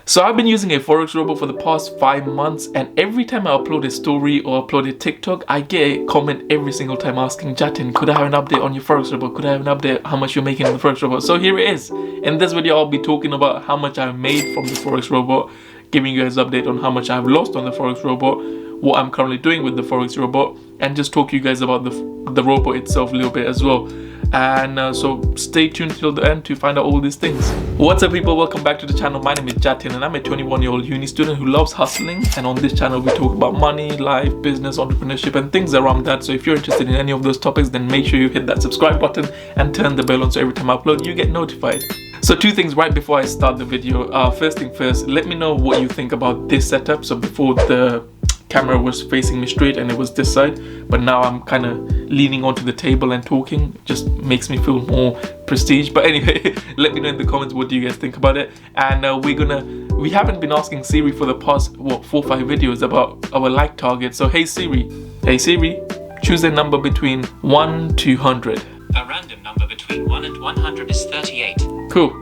So I've been using a Forex robot for the past 5 months, and every time I upload a story or upload a TikTok, I get a comment every single time asking, Jatin, could I have an update on your Forex robot? Could I have an update how much you're making in the Forex robot? So here it is. In this video, I'll be talking about how much I've made from the Forex robot, giving you guys an update on how much I've lost on the Forex robot, what I'm currently doing with the Forex robot, and just talk to you guys about the robot itself a little bit as well. And so stay tuned till the end to find out all these things. What's up, people? Welcome back to the channel. My name is Jatin and I'm a 21-year-old uni student who loves hustling, and on this channel we talk about money, life, business, entrepreneurship and things around that. So if you're interested in any of those topics, then make sure you hit that subscribe button and turn the bell on so every time I upload you get notified. So two things right before I start the video. First thing first, let me know what you think about this setup. So before, the camera was facing me straight and it was this side, but now I'm kind of leaning onto the table and talking. It just makes me feel more prestige. But anyway, let me know in the comments what do you guys think about it. And we haven't been asking Siri for the past 4 or 5 videos about our like target. So hey Siri, choose a number between 1 to 100. A random number between 1 and 100 is 38. Cool.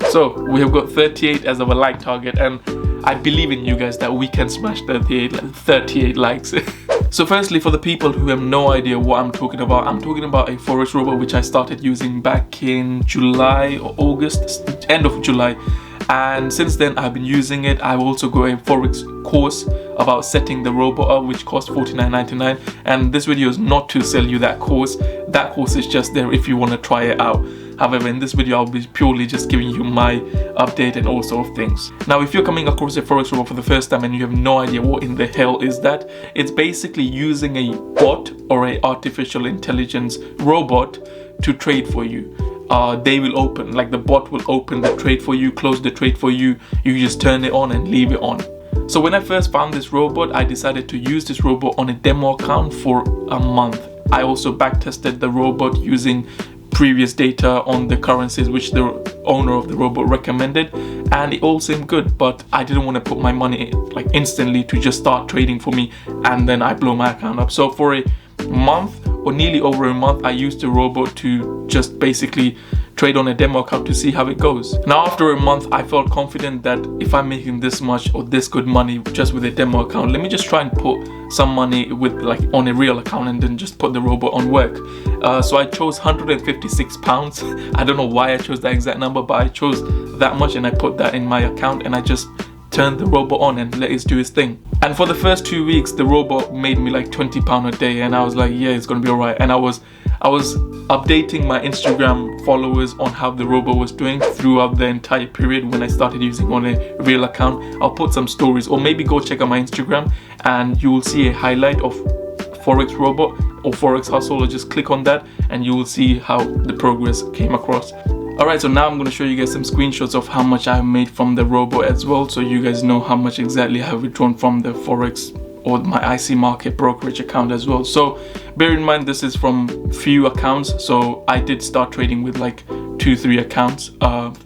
So we have got 38 as our like target, and I believe in you guys that we can smash 38 likes. So firstly, for the people who have no idea what I'm talking about a Forex robot which I started using back in July or August, end of July. And since then I've been using it. I've also got a Forex course about setting the robot up, which costs $49.99. And this video is not to sell you that course. That course is just there if you want to try it out. However, in this video I'll be purely just giving you my update and all sort of things. Now, if you're coming across a Forex robot for the first time and you have no idea what in the hell is that, it's basically using a bot or a artificial intelligence robot to trade for you. They will open, like the bot will open the trade for you, close the trade for you. You just turn it on and leave it on. So when I first found this robot, I decided to use this robot on a demo account for a month. I also backtested the robot using previous data on the currencies which the owner of the robot recommended, and it all seemed good, but I didn't want to put my money like instantly to just start trading for me and then I blow my account up. So for a month or nearly over a month, I used the robot to just basically trade on a demo account to see how it goes. Now after a month, I felt confident that if I'm making this much or this good money just with a demo account, let me just try and put some money with like on a real account and then just put the robot on work. So I chose £156. I don't know why I chose that exact number, but I chose that much and I put that in my account and I just turned the robot on and let it do its thing. And for the first 2 weeks, the robot made me like £20 a day, and I was like, yeah, it's gonna be alright. And I was updating my Instagram followers on how the robot was doing throughout the entire period when I started using on a real account. I'll put some stories, or maybe go check out my Instagram and you will see a highlight of Forex robot or Forex hustle, or just click on that and you will see how the progress came across. Alright, so now I'm going to show you guys some screenshots of how much I've made from the robot as well, so you guys know how much exactly I have withdrawn from the Forex or my IC market brokerage account as well. So bear in mind, this is from few accounts, so I did start trading with like 2-3 accounts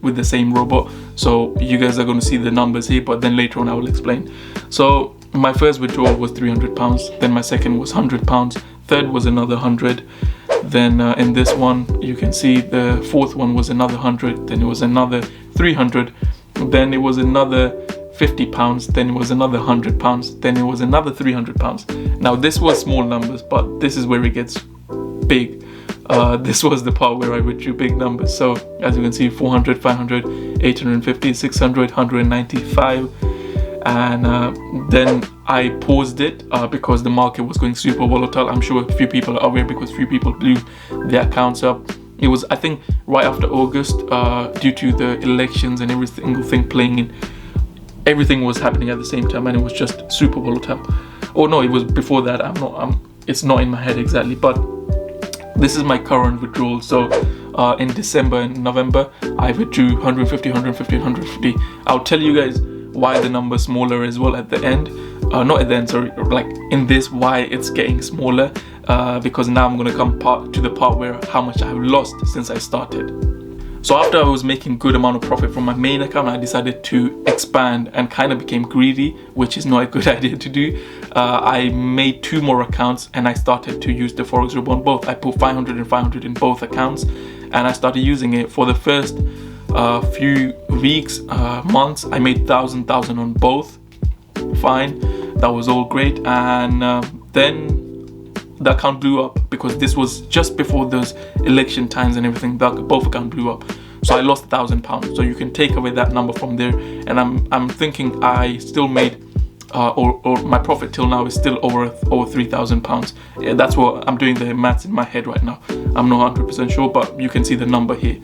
with the same robot. So you guys are going to see the numbers here, but then later on I will explain. So my first withdrawal was £300, then my second was £100, third was another 100. Then in this one you can see the fourth one was another 100, then it was another 300, then it was another £50, then it was another £100, then it was another £300. Now this was small numbers, but this is where it gets big. This was the part where I withdrew big numbers. So as you can see, 400, 500, 850, 600, 195. And then I paused it because the market was going super volatile. I'm sure a few people are aware because few people blew their accounts up. It was, I think, right after August, due to the elections and every single thing playing in. Everything was happening at the same time and it was just super volatile. Oh no, it was before that. It's not in my head exactly, but this is my current withdrawal. So in December and November, I withdrew 150, 150, 150. I'll tell you guys why the number's smaller as well at the end. Not at the end, sorry, like in this, why it's getting smaller, because now I'm going to come to the part where how much I have lost since I started. So after I was making good amount of profit from my main account, I decided to expand and kind of became greedy, which is not a good idea to do. I made 2 more accounts and I started to use the Forex robot on both. I put 500 and 500 in both accounts and I started using it for the first few weeks, months, I made 1,000 on both. Fine, that was all great. And then the account blew up, because this was just before those election times and everything. Both accounts blew up, so I lost £1,000. So you can take away that number from there, and I'm thinking I still made or my profit till now is still over £3,000. Yeah, that's what I'm doing the maths in my head right now. I'm not 100% sure, but you can see the number here.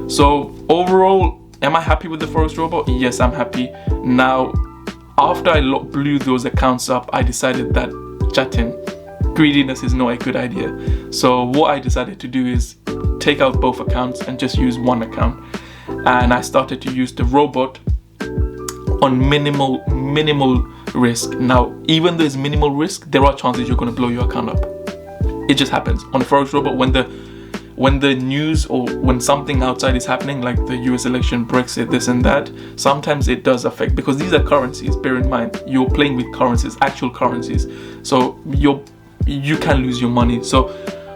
So overall, am I happy with the Forex robot? Yes, I'm happy. Now, after I blew those accounts up, I decided that chatting, greediness is not a good idea. So what I decided to do is take out both accounts and just use one account. And I started to use the robot on minimal risk. Now, even though it's minimal risk, there are chances you're going to blow your account up. It just happens on the Forex robot. When the news or when something outside is happening, like the US election, Brexit, this and that, sometimes it does affect, because these are currencies. Bear in mind, you're playing with currencies, actual currencies. So you can lose your money. So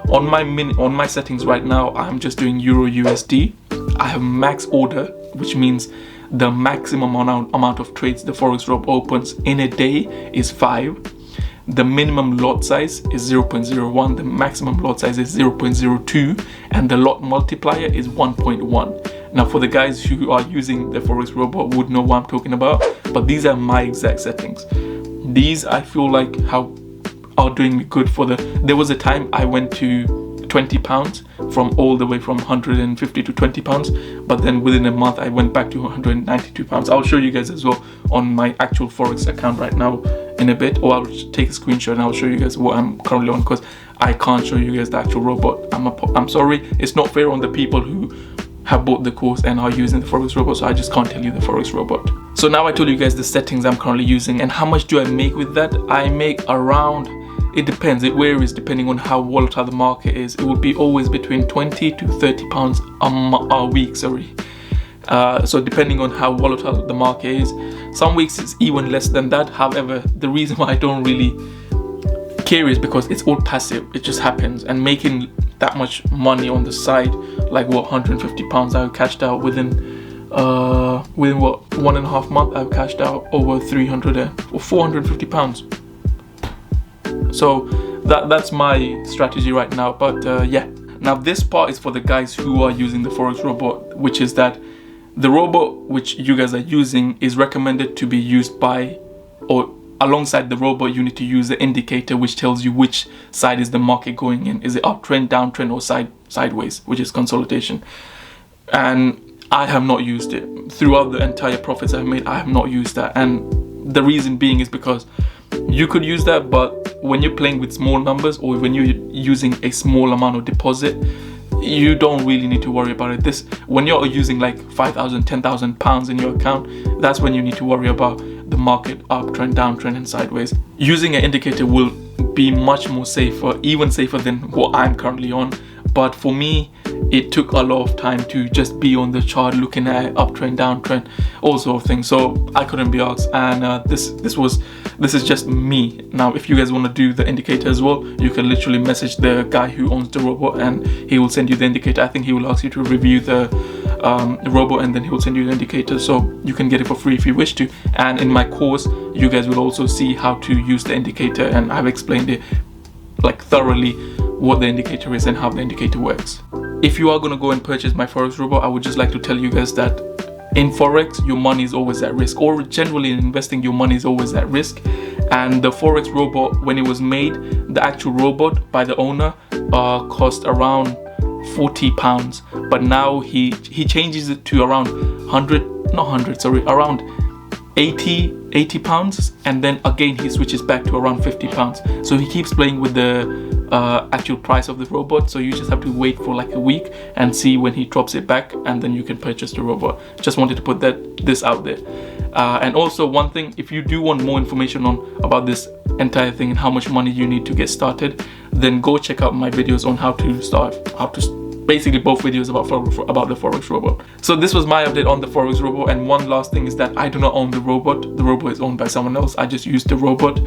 on my settings right now, I'm just doing Euro USD. I have max order, which means the maximum amount of trades the Forex robot opens in a day is 5. The minimum lot size is 0.01, the maximum lot size is 0.02, and the lot multiplier is 1.1. Now, for the guys who are using the Forex robot would know what I'm talking about, but these are my exact settings. These, I feel like, are doing me good for there was a time I went to £20 from all the way from 150 to £20, but then within a month I went back to £192. I'll show you guys as well on my actual Forex account right now in a bit, or I'll take a screenshot and I'll show you guys what I'm currently on, because I can't show you guys the actual robot. I'm sorry, it's not fair on the people who have bought the course and are using the Forex robot, so I just can't tell you the Forex robot. So now I told you guys the settings I'm currently using, and how much do I make with that? I make around, it depends, it varies depending on how volatile the market is. It will be always between £20 to £30 a week, sorry. So depending on how volatile the market is, some weeks it's even less than that. However, the reason why I don't really care is because it's all passive. It just happens, and making that much money on the side, like what, £150 I cashed out within what, 1.5 months, I've cashed out over £450. So that's my strategy right now. But yeah, now this part is for the guys who are using the Forex robot, which is that the robot which you guys are using is recommended to be used by, or alongside the robot, you need to use the indicator which tells you which side is the market going in. Is it uptrend, downtrend, or sideways, which is consolidation. And I have not used it throughout the entire profits I've made. I have not used that, and the reason being is because you could use that, but when you're playing with small numbers, or when you're using a small amount of deposit, you don't really need to worry about it. When you're using like £5,000, £10,000 in your account, that's when you need to worry about the market uptrend, downtrend, and sideways. Using an indicator will be much more safer, even safer than what I'm currently on. But for me, it took a lot of time to just be on the chart, looking at uptrend, downtrend, all sort of things. So I couldn't be asked, and this is just me. Now, if you guys want to do the indicator as well, you can literally message the guy who owns the robot, and he will send you the indicator. I think he will ask you to review the robot, and then he will send you the indicator, so you can get it for free if you wish to. And in my course, you guys will also see how to use the indicator, and I've explained it like thoroughly, what the indicator is and how the indicator works. If you are going to go and purchase my Forex robot, I would just like to tell you guys that in Forex, your money is always at risk, or generally in investing, your money is always at risk. And the Forex robot, when it was made, the actual robot by the owner cost around £40, but now he changes it to around around £80, and then again he switches back to around £50. So he keeps playing with the actual price of the robot, so you just have to wait for like a week and see when he drops it back, and then you can purchase the robot. Just wanted to put this out there. And also, one thing, if you do want more information about this entire thing and how much money you need to get started, then go check out my videos on how to basically both videos about the Forex robot. So this was my update on the Forex robot. And one last thing is that I do not own the robot. The robot is owned by someone else. I just used the robot.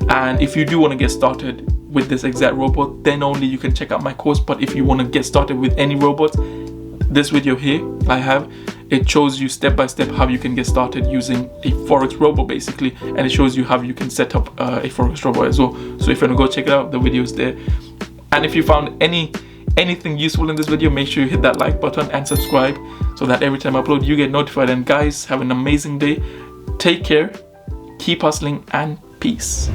And if you do want to get started with this exact robot, then only you can check out my course. But if you want to get started with any robots, this video here I have it shows you step by step how you can get started using a Forex robo basically, and it shows you how you can set up a Forex robo as well. So if you want to go check it out, the video is there. And if you found anything useful in this video, make sure you hit that like button and subscribe so that every time I upload you get notified. And guys, have an amazing day, take care, keep hustling, and peace.